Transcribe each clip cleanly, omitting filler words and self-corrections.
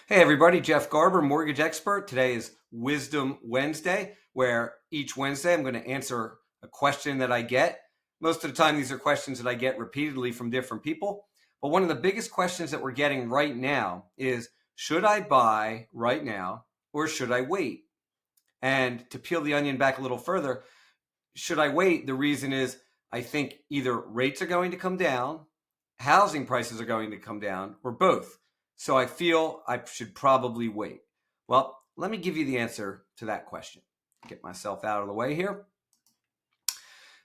Hey everybody, Jeff Garber, mortgage expert. Today is Wisdom Wednesday, where each Wednesday I'm going to answer a question that I get. Most of the time, these are questions that I get repeatedly from different people. But one of the biggest questions that we're getting right now is, should I buy right now or should I wait? And to peel the onion back a little further, should I wait? The reason is I think either rates are going to come down, housing prices are going to come down, or both. So I feel I should probably wait. Well, let me give you the answer to that question. Get myself out of the way here.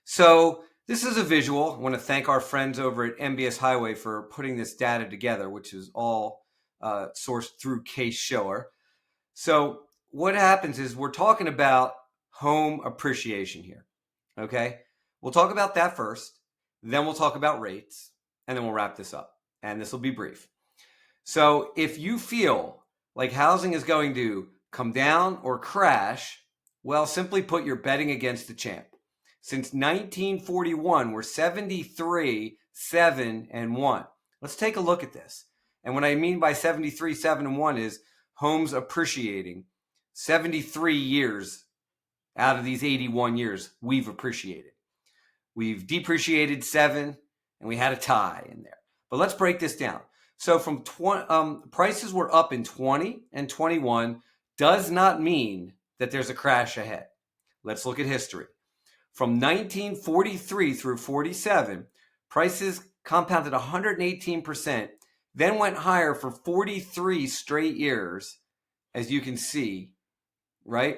So this is a visual. I want to thank our friends over at MBS Highway for putting this data together, which is all sourced through Case Shiller. So what happens is we're talking about home appreciation here. Okay, we'll talk about that first, then we'll talk about rates, and then we'll wrap this up. And this will be brief. So if you feel like housing is going to come down or crash, well, simply put, you're betting against the champ. Since 1941, we're 73, 7, and 1. Let's take a look at this. And what I mean by 73, 7, and 1 is homes appreciating. 73 years out of these 81 years, we've appreciated. We've depreciated 7, and we had a tie in there. But let's break this down. So from prices were up in 20 and 21 does not mean that there's a crash ahead. Let's look at history. From 1943 through 47, prices compounded 118%, then went higher for 43 straight years, as you can see, right?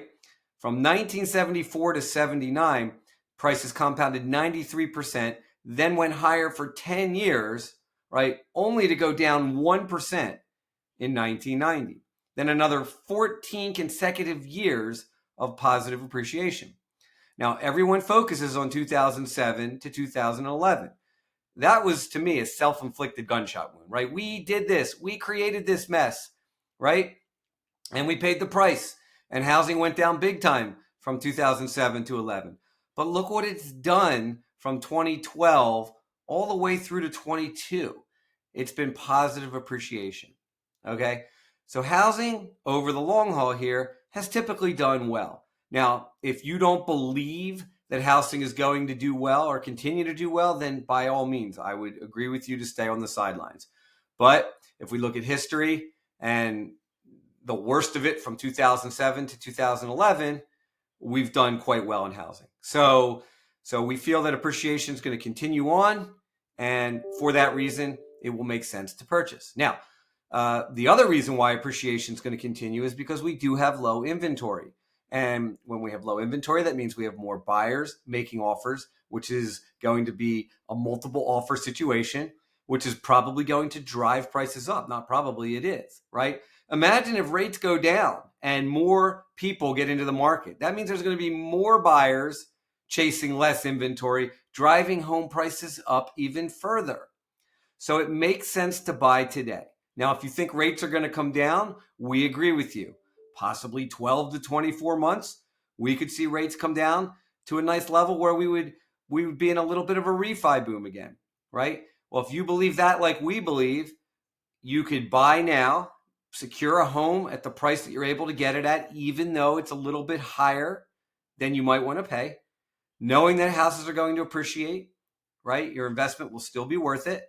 From 1974 to 79, prices compounded 93%, then went higher for 10 years, right? Only to go down 1% in 1990. Then another 14 consecutive years of positive appreciation. Now, everyone focuses on 2007 to 2011. That was, to me, a self-inflicted gunshot wound, right? We did this. We created this mess, right? And we paid the price. And housing went down big time from 2007 to 11. But look what it's done from 2012 all the way through to 22. It's been positive appreciation, okay? So housing over the long haul here has typically done well. Now, if you don't believe that housing is going to do well or continue to do well, then by all means, I would agree with you to stay on the sidelines. But if we look at history and the worst of it from 2007 to 2011, we've done quite well in housing. So we feel that appreciation is going to continue on. And for that reason, it will make sense to purchase. Now, the other reason why appreciation is going to continue is because we do have low inventory. And when we have low inventory, that means we have more buyers making offers, which is going to be a multiple offer situation, which is probably going to drive prices up. Not probably, it is, right? Imagine if rates go down and more people get into the market. That means there's going to be more buyers chasing less inventory, driving home prices up even further. So it makes sense to buy today. Now, if you think rates are going to come down, we agree with you. Possibly 12 to 24 months, we could see rates come down to a nice level where we would be in a little bit of a refi boom again, right? Well, if you believe that like we believe, you could buy now, secure a home at the price that you're able to get it at, even though it's a little bit higher than you might want to pay, knowing that houses are going to appreciate, right? Your investment will still be worth it.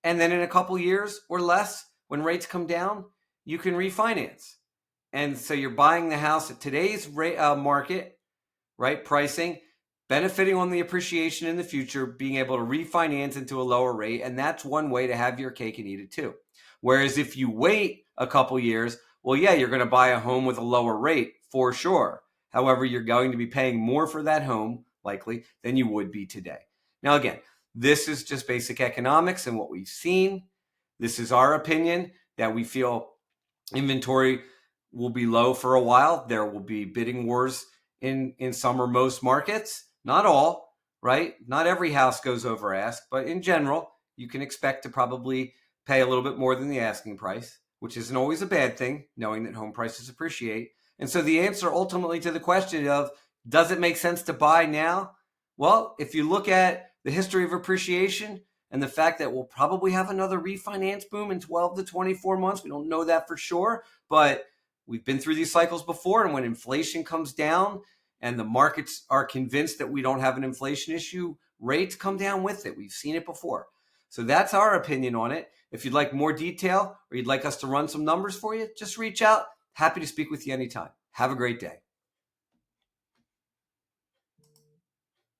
And then in a couple years or less, when rates come down, you can refinance. And so you're buying the house at today's market, right? Pricing, benefiting on the appreciation in the future, being able to refinance into a lower rate. And that's one way to have your cake and eat it too. Whereas if you wait a couple years, well, yeah, you're going to buy a home with a lower rate for sure. However, you're going to be paying more for that home, likely, than you would be today. Now, again, this is just basic economics and what we've seen. This is our opinion that we feel inventory will be low for a while. There will be bidding wars in some or most markets. Not all, right? Not every house goes over ask, but in general, you can expect to probably pay a little bit more than the asking price, which isn't always a bad thing, knowing that home prices appreciate. And so the answer ultimately to the question of, does it make sense to buy now? Well, if you look at the history of appreciation and the fact that we'll probably have another refinance boom in 12 to 24 months. We don't know that for sure, but we've been through these cycles before. And when inflation comes down and the markets are convinced that we don't have an inflation issue, rates come down with it. We've seen it before. So that's our opinion on it. If you'd like more detail or you'd like us to run some numbers for you, just reach out. Happy to speak with you anytime. Have a great day.